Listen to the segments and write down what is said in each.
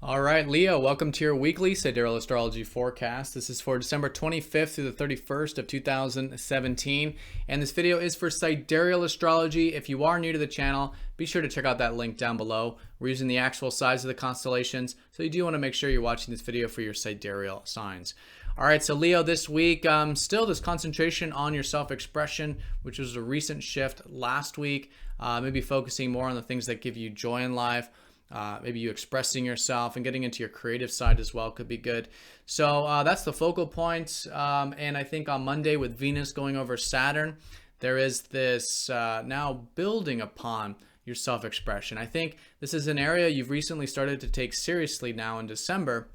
All right, Leo, welcome to your weekly Sidereal Astrology forecast. This is for December 25th through the 31st of 2017, and this video is for Sidereal Astrology. If you are new to the channel, be sure to check out that link down below. We're using the actual size of the constellations, so you do want to make sure you're watching this video for your sidereal signs. All right, so Leo, this week, still this concentration on your self-expression, which was a recent shift last week, maybe focusing more on the things that give you joy in life. Maybe you expressing yourself and getting into your creative side as well could be good. So that's the focal point. And I think on Monday with Venus going over Saturn, there is this now building upon your self-expression. I think this is an area you've recently started to take seriously now in December.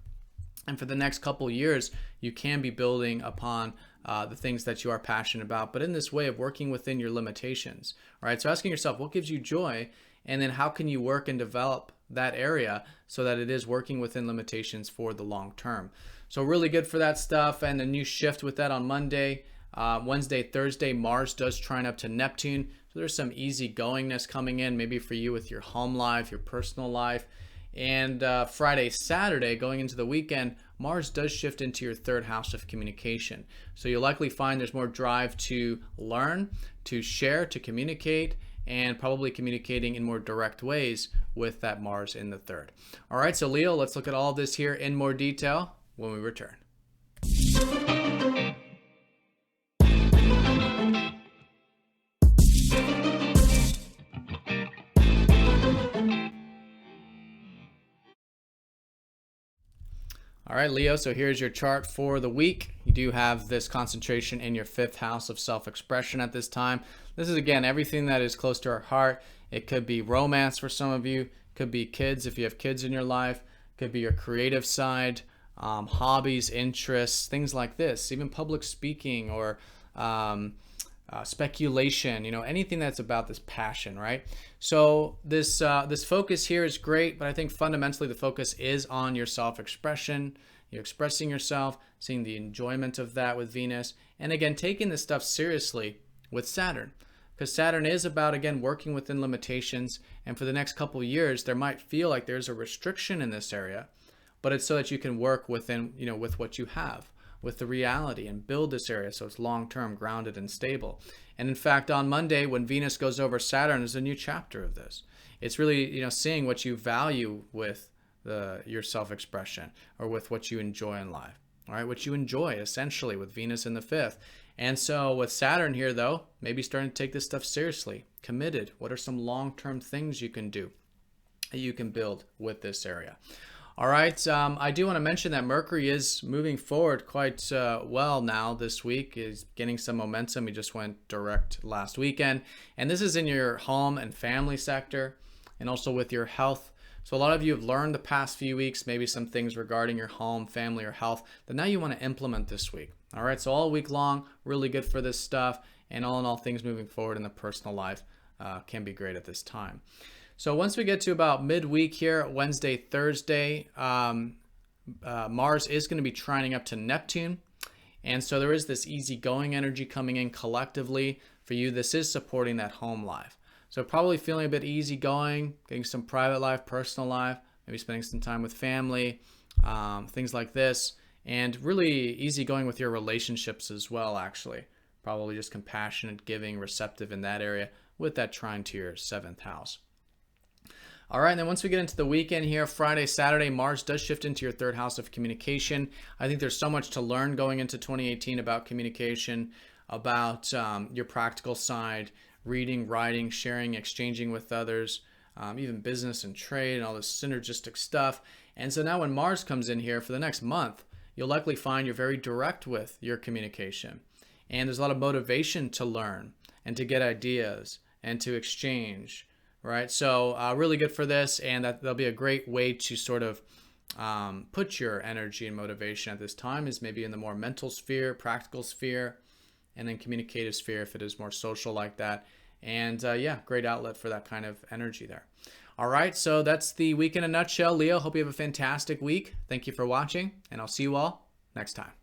And for the next couple years, you can be building upon the things that you are passionate about, but in this way of working within your limitations. All right, so asking yourself, what gives you joy? And then how can you work and develop that area so that it is working within limitations for the long term. So really good for that stuff, and a new shift with that on Monday. Wednesday, Thursday, Mars does trine up to Neptune. So there's some easy goingness coming in, maybe for you with your home life, your personal life. And Friday, Saturday, going into the weekend, Mars does shift into your third house of communication. So you'll likely find there's more drive to learn, to share, to communicate, and probably communicating in more direct ways with that Mars in the third. All right, so Leo, let's look at all this here in more detail when we return. All right, Leo, so here's your chart for the week. You do have this concentration in your fifth house of self-expression at this time. This is, again, everything that is close to our heart. It could be romance for some of you. Could be kids if you have kids in your life. Could be your creative side, hobbies, interests, things like this. Even public speaking or speculation, anything that's about this passion, right? So this focus here is great, but I think fundamentally the focus is on your self-expression. You're expressing yourself, seeing the enjoyment of that with Venus, and again, taking this stuff seriously with Saturn. Because Saturn is about, again, working within limitations, and for the next couple of years, there might feel like there's a restriction in this area, but it's so that you can work within, with what you have, with the reality, and build this area so it's long-term, grounded, and stable. And in fact, on Monday, when Venus goes over Saturn, is a new chapter of this. It's really, seeing what you value with your self-expression or with what you enjoy in life. All right, what you enjoy, essentially, with Venus in the fifth. And so with Saturn here, though, maybe starting to take this stuff seriously, committed. What are some long-term things you can do, that you can build with this area? All right, I do want to mention that Mercury is moving forward quite well now this week. Is getting some momentum. He just went direct last weekend. And this is in your home and family sector, and also with your health. So a lot of you have learned the past few weeks, maybe some things regarding your home, family, or health that now you want to implement this week. All right, so all week long, really good for this stuff. And all in all, things moving forward in the personal life can be great at this time. So once we get to about midweek here, Wednesday, Thursday, Mars is going to be trining up to Neptune. And so there is this easygoing energy coming in collectively for you. This is supporting that home life. So probably feeling a bit easygoing, getting some private life, personal life, maybe spending some time with family, things like this. And really easygoing with your relationships as well, actually. Probably just compassionate, giving, receptive in that area with that trine to your seventh house. All right, and then once we get into the weekend here, Friday, Saturday, Mars does shift into your third house of communication. I think there's so much to learn going into 2018 about communication, about your practical side, reading, writing, sharing, exchanging with others, even business and trade and all this synergistic stuff. And so now when Mars comes in here for the next month, you'll likely find you're very direct with your communication. And there's a lot of motivation to learn and to get ideas and to exchange. Right, so really good for this, and that'll be a great way to sort of put your energy and motivation at this time is maybe in the more mental sphere, practical sphere, and then communicative sphere if it is more social like that. And yeah, great outlet for that kind of energy there. All right, so that's the week in a nutshell. Leo, hope you have a fantastic week. Thank you for watching, and I'll see you all next time.